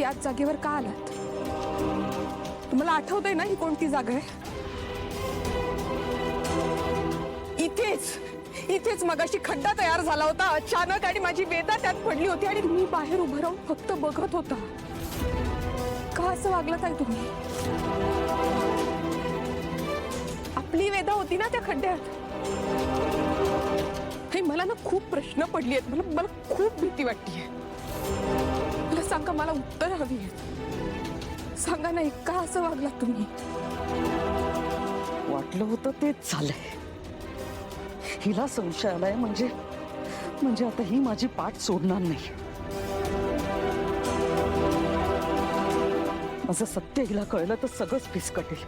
याच जागेवर का आलात? तुम्हाला आठवतंय ना ही कोणती जागा आहे? इथेच मगाशी खड्डा तयार झाला होता अचानक आणि माझी वेदा त्यात पडली होती आणि मी बाहेर उभं राहून फक्त बघत होता. का असं वागलात आहे तुम्ही? आपली वेदा होती ना त्या खड्ड्यात. हे मला ना खूप प्रश्न पडली आहेत. मला खूप भीती वाटतेय. मला सांगा, मला उत्तर हवी आहेत. सांगा नाही, का असं वागलात तुम्ही? वाटलं होतं तेच झालंय. हिला संशय आलाय म्हणजे आता ही माझी पाठ सोडणार नाही. माझं सत्य हिला कळलं तर सगळंच फिसकटेल.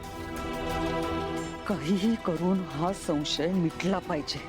काहीही करून हा संशय मिटला पाहिजे.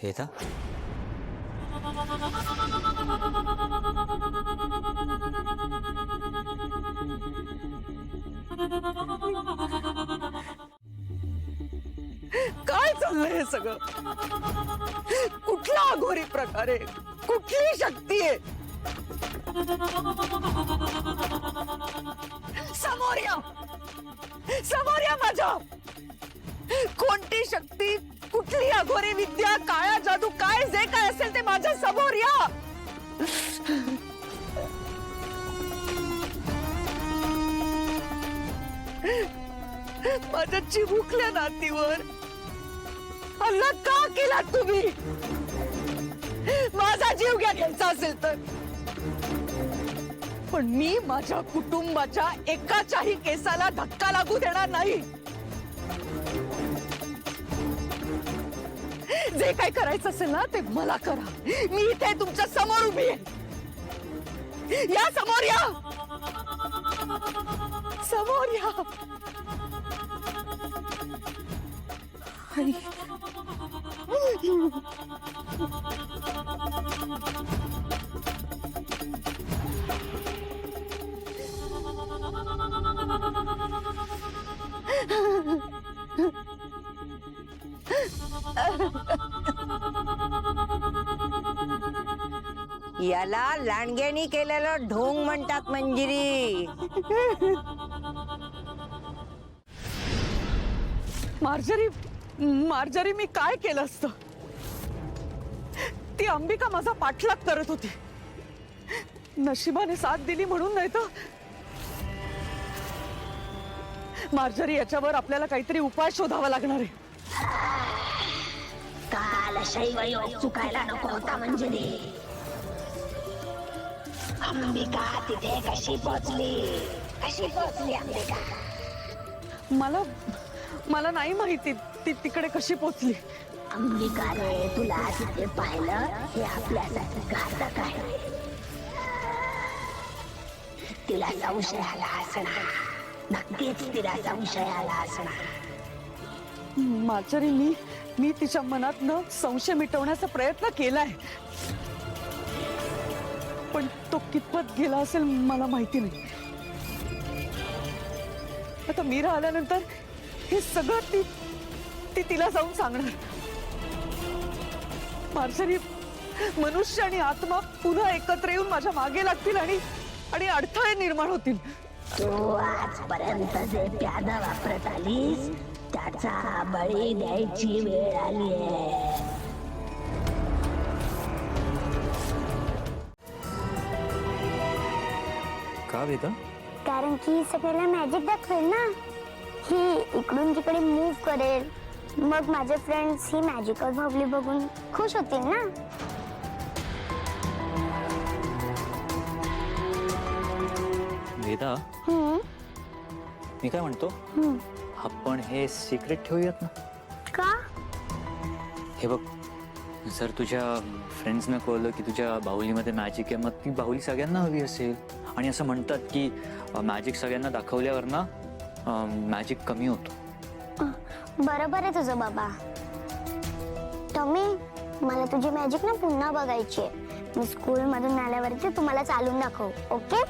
वेदा, काय चाललंय हे सगळं? कुठला अघोरी प्रकार आहे? कुठली शक्ती आहे? समोर या माझ्या. कोणती शक्ती, कुठली अघोरी विद्या, काळा जादू, काय जे काय असेल ते माझ्या समोर या. माझ्या चिमुकल्या नातीवर हल्ला का केला तुम्ही? माझा जीव घ्यायचा असेल तर, पण मी माझ्या कुटुंबाच्या एकाच्याही केसाला धक्का लागू देणार नाही. जे काय करायचं असेल ना ते मला करा. मी इथे तुमच्या समोर उभी आहे. या समोर या. समोर या. आई, याला लांडग्यानी केलेलं ढोंग म्हणतात मंजिरी. मार्जरी मी काय केलं असतं? ती अंबिका माझा पाठलाग करत होती. नशिबाने साथ दिली म्हणून, नाही तर मार्जरी याच्यावर आपल्याला काहीतरी उपाय शोधावा लागणार आहे. काल शैवयोग चुकायला नको होता मंजिरी. अंबिका तिथे कशी पोचली अंबिका? मला नाही माहिती ती तिकडे कशी पोचली. अंबिका रे, तुला तिथे पाहिलं हे आपल्यासाठी घातक आहे. तिला संशय आला असणार, नक्कीच तिला संशय आला असणार. मार्जरी, मी तिच्या मनात न संशय मिटवण्याचा प्रयत्न केलाय. कितपत गेला असेल मला माहिती नाही. आता मीरा आल्यानंतर हे सगळं ती तिला जाऊन सांगणार. मार्जरी, मनुष्य आणि आत्मा पुन्हा एकत्र येऊन माझ्या मागे लागतील आणि अडथळे निर्माण होतील. तू आजपर्यंत जे प्यादा वापरत आलीस त्याचा बळी द्यायची वेळ आली आहे. का वेदा? कारण की सगळ्याला मॅजिक दाखवेल ना. ही इकडून तिकडे मूव्ह करेल, मग माझे फ्रेंड्स ही मॅजिकल बाहुली बघून खुश होतील ना. वेदा, मी काय म्हणतो, आपण हे सिक्रेट ठेवूयात ना. का? हे बघ, जर तुझ्या फ्रेंड्सना कळलं की तुझ्या बाहुलीमध्ये मॅजिक आहे, मग ती बाहुली सगळ्यांना हवी असेल. आणि असं म्हणतात की मॅजिक सगळ्यांना दाखवल्यावर ना मॅजिक कमी होतो. बरोबर आहे तुझं बाबा. टॉमी, मला तुझी मॅजिक ना पुन्हा बघायची आहे. मी स्कूल मधून आल्यावरती तुम्हाला चालून दाखव. ओके?